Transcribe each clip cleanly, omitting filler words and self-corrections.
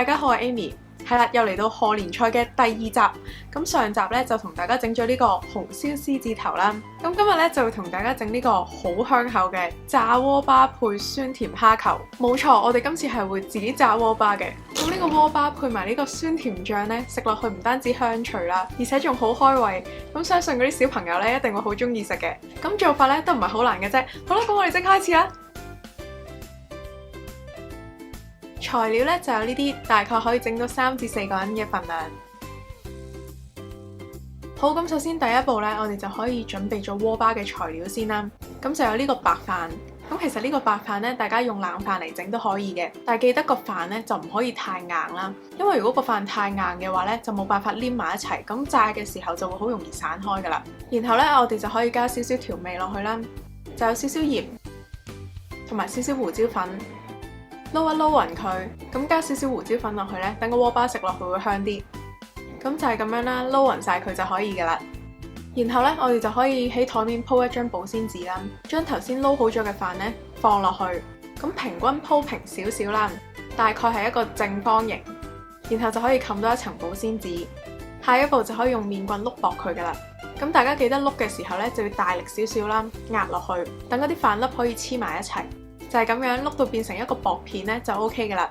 大家好，我係 Amy， 係啦，又嚟到賀年菜嘅第二集。咁上集咧就同大家整咗呢個紅燒獅子頭啦。咁今日咧就會同大家整呢個好香口嘅炸鍋巴配酸甜蝦球。冇錯，我哋今次係會自己炸鍋巴嘅。咁呢個鍋巴配埋呢個酸甜醬咧，食落去唔單止香脆啦，而且仲好開胃。咁相信嗰啲小朋友咧一定會好中意食嘅。咁做法咧都唔係好難嘅啫。好啦，咁我哋即刻開始啦。材料咧就有呢啲，大概可以整到3至4個人嘅份量。好，咁首先第一步咧，我哋就可以準備咗鍋巴嘅材料先啦。咁就有呢個白飯。咁其實呢個白飯咧，大家用冷飯嚟整都可以嘅，但係記得個飯咧就唔可以太硬啦，因為如果個飯太硬嘅話咧，就冇辦法黏埋一齊，咁炸嘅時候就會好容易散開噶啦。然後咧，我哋就可以加少少調味落去啦，就有少少鹽同埋少少胡椒粉。撈一撈勻佢，咁加少少胡椒粉落去咧，等個鍋巴食落去會香啲。咁就係咁樣啦，撈勻晒佢就可以噶啦。然後咧，我哋就可以喺台面鋪一張保鮮紙啦，將頭先撈好咗嘅飯咧放落去，咁平均鋪平少少啦，大概係一個正方形。然後就可以冚多一層保鮮紙。下一步就可以用麵棍碌薄佢噶啦。咁大家記得碌嘅時候咧，就要大力少少啦，壓落去，等嗰啲飯粒可以黐埋一齊。就係咁樣碌到變成一個薄片咧，就 OK 嘅啦。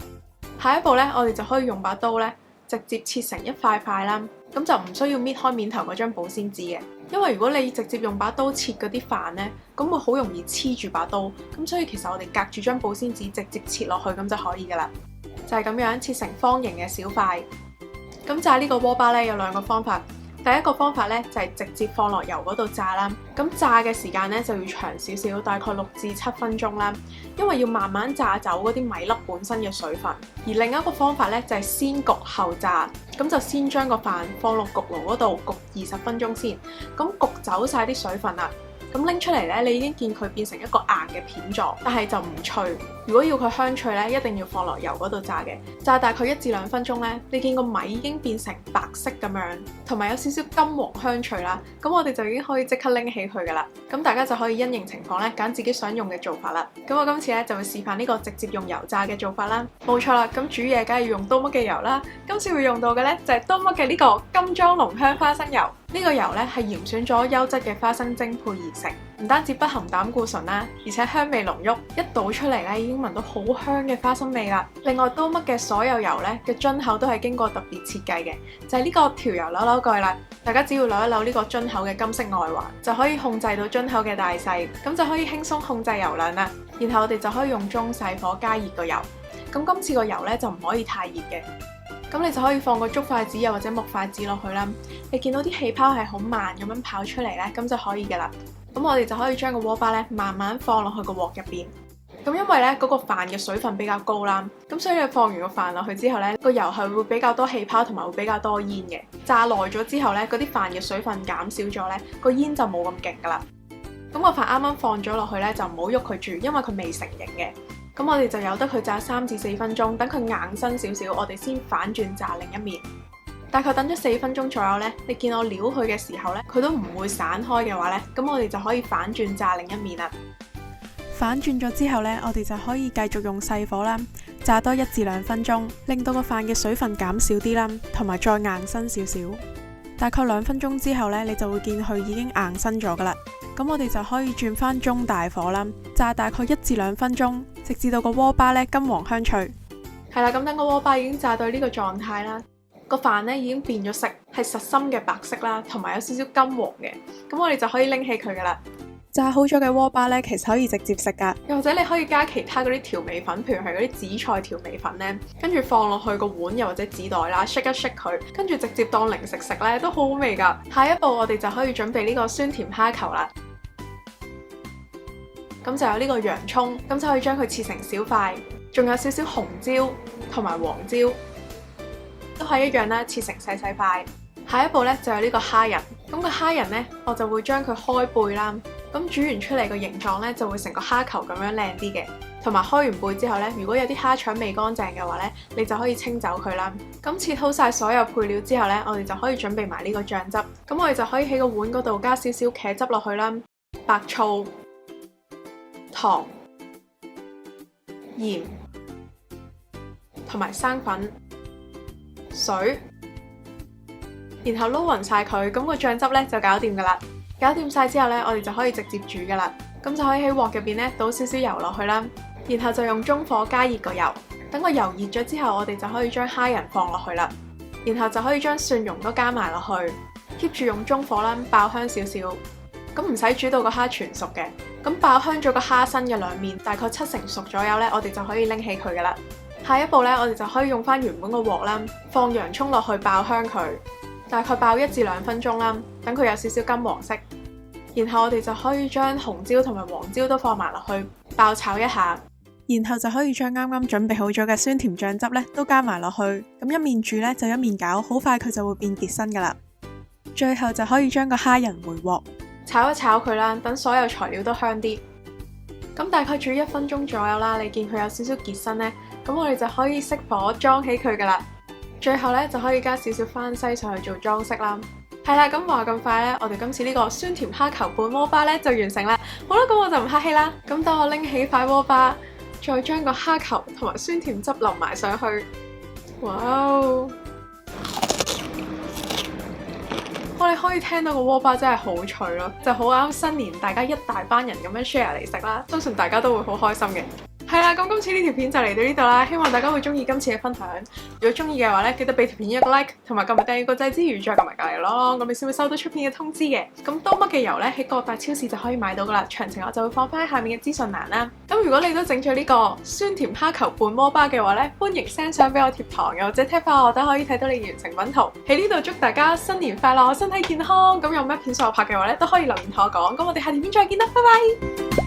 下一步咧，我哋就可以用把刀咧，直接切成一塊塊啦。咁就唔需要搣開面頭嗰張保鮮紙嘅，因為如果你直接用把刀切嗰啲飯咧，咁會好容易黐住把刀。咁所以其實我哋隔住張保鮮紙直接切落去咁就可以噶啦。就係咁樣切成方形嘅小塊。咁炸呢個鍋巴咧有2個方法。第一個方法咧就係直接放落油嗰度炸啦，咁炸嘅時間咧就要長少少，大概6至7分鐘啦，因為要慢慢炸走嗰啲米粒本身嘅水分。而另一個方法咧就係先焗後炸，咁就先將個飯放落焗爐嗰度焗20分鐘先，咁焗走晒啲水分啦。咁拎出嚟咧，你已經見佢變成一個硬嘅片狀，但係就唔脆。如果要佢香脆咧，一定要放落油嗰度炸嘅，炸大概1至2分鐘咧，你見個米已經變成白色咁樣，同埋有少少金黃香脆啦。咁我哋就已經可以即刻拎起佢噶啦。咁大家就可以因應情況咧，揀自己想用嘅做法啦。咁我今次咧就會示範呢個直接用油炸嘅做法啦。冇錯啦，咁煮嘢梗係要用多乜嘅油啦。今次會用到嘅咧就係多乜嘅呢個金裝濃香花生油。呢個油咧係嚴選咗優質嘅花生精配而成，唔單止不含膽固醇啦，而且香味濃郁，一倒出嚟咧已經聞到好香嘅花生味啦。另外多乜嘅所有油咧嘅樽口都係經過特別設計嘅，就係呢個調油扭扭蓋啦。大家只要扭一扭呢個樽口嘅金色外環，就可以控制到樽口嘅大細，咁就可以輕鬆控制油量啦。然後我哋就可以用中細火加熱個油。咁今次個油咧就唔可以太熱嘅。咁你就可以放個竹筷子又或者木筷子落去啦。你見到啲氣泡係好慢咁樣跑出嚟咧，咁就可以噶啦。咁我哋就可以將個鍋巴咧慢慢放落去個鑊入邊。咁因為咧嗰個飯嘅水分比較高啦，咁所以你放完個飯落去之後咧，個油係會比較多氣泡同埋會比較多煙嘅。炸耐咗之後咧，嗰啲飯嘅水分減少咗咧，個煙就冇咁勁噶啦。咁個飯啱啱放咗落去咧，就唔好喐佢住，因為佢未成型嘅。咁我哋就由得佢炸3至4分鐘，等佢硬身少少，我哋先反轉炸另一面。大概等咗4分鐘左右呢，你見我撩佢嘅時候呢，佢都唔會散開嘅話呢，咁我哋就可以反轉炸另一面啦。反轉咗之後呢，我哋就可以繼續用細火啦，炸多1至2分鐘，令到個飯嘅水分減少啲啦，同埋再硬身少少。大概2分鐘之後呢，你就會見佢已經硬身咗噶啦。咁我哋就可以轉翻中大火啦，炸大概1至2分鐘，直至到個鍋巴咧金黃香脆。係啦，咁等個鍋巴已經炸到呢個狀態啦，個飯咧已經變咗色，係實心嘅白色啦，同埋有少少金黃嘅。咁我哋就可以拎起佢噶啦。炸好咗嘅鍋巴咧，其實可以直接食噶，又或者你可以加其他嗰啲調味粉，譬如係嗰啲紫菜調味粉咧，跟住放落去個碗又或者紙袋啦，shake一 shake 佢，跟住直接當零食食咧，都好好味噶。下一步我哋就可以準備呢個酸甜蝦球啦。咁就有呢個洋葱，咁就可以將佢切成小塊，仲有少少紅椒同埋黃椒，都係一樣啦，切成細細塊。下一步咧就有呢個蝦仁，咁個蝦仁咧我就會將佢開背啦，咁煮完出嚟個形狀咧就會成個蝦球咁樣靚啲嘅。同埋開完背之後咧，如果有啲蝦腸未乾淨嘅話咧，你就可以清走佢啦。咁切好晒所有配料之後咧，我哋就可以準備埋呢個醬汁。咁我哋就可以喺個碗嗰度加少少茄汁落去啦，白醋、糖、鹽同埋生粉。水，然後撈勻晒佢，咁個醬汁咧就搞掂噶啦。搞掂晒之後咧，我哋就可以直接煮噶啦。咁就可以喺鑊入邊咧倒少少油落去啦，然後就用中火加熱個油。等個油熱咗之後，我哋就可以將蝦仁放落去啦，然後就可以將蒜蓉都加埋落去。keep 住用中火啦，爆香少少。咁唔使煮到個蝦全熟嘅。咁爆香咗個蝦身嘅兩面，大概70%熟左右咧，我哋就可以拎起佢噶啦。下一步咧，我哋就可以用翻原本個鑊啦，放洋蔥落去爆香佢，大概爆1至2分鐘啦，等佢有少少金黃色。然後我哋就可以將紅椒同埋黃椒都放埋落去，爆炒一下。然後就可以將啱啱準備好咗嘅酸甜醬汁咧都加埋落去。咁一面煮咧就一面攪，好快佢就會變結身噶啦。最後就可以將個蝦仁回鑊，炒一炒佢啦，等所有材料都香啲。咁大概煮1分鐘左右啦，你見佢有少少結身呢，咁我哋就可以熄火裝起佢噶啦。最後呢，就可以加少少番西上去做裝飾啦。係啦，咁話咁快呢，我哋今次呢個酸甜蝦球拌鍋巴呢就完成啦。好啦，咁我就唔客氣啦。咁等我拎起塊鍋巴，再將個蝦球同埋酸甜汁淋埋上去。哇哦！我哋可以聽到個鍋巴真係好脆咯，就好啱新年大家一大班人咁樣 share 嚟食啦，相信大家都會好開心嘅。係啦，咁今次呢條片就嚟到呢度啦，希望大家會中意今次嘅分享。如果中意嘅話咧，記得俾條片一個 like， 同埋撳埋訂閱個掣之餘，再撳埋隔離咯，咁你先會收到出片嘅通知嘅。咁多乜嘅油咧，喺各大超市就可以買到噶啦，詳情我就會放翻喺下面嘅資訊欄啦。咁如果你都整咗呢個酸甜蝦球拌鍋巴嘅話咧，歡迎 send 相俾我貼堂，又或者 tag 翻我，都可以睇到你完成品圖。喺呢度祝大家新年快樂，身體健康。咁有咩片想我拍嘅話咧，都可以留言同我講。咁我哋下條片再見啦，拜拜。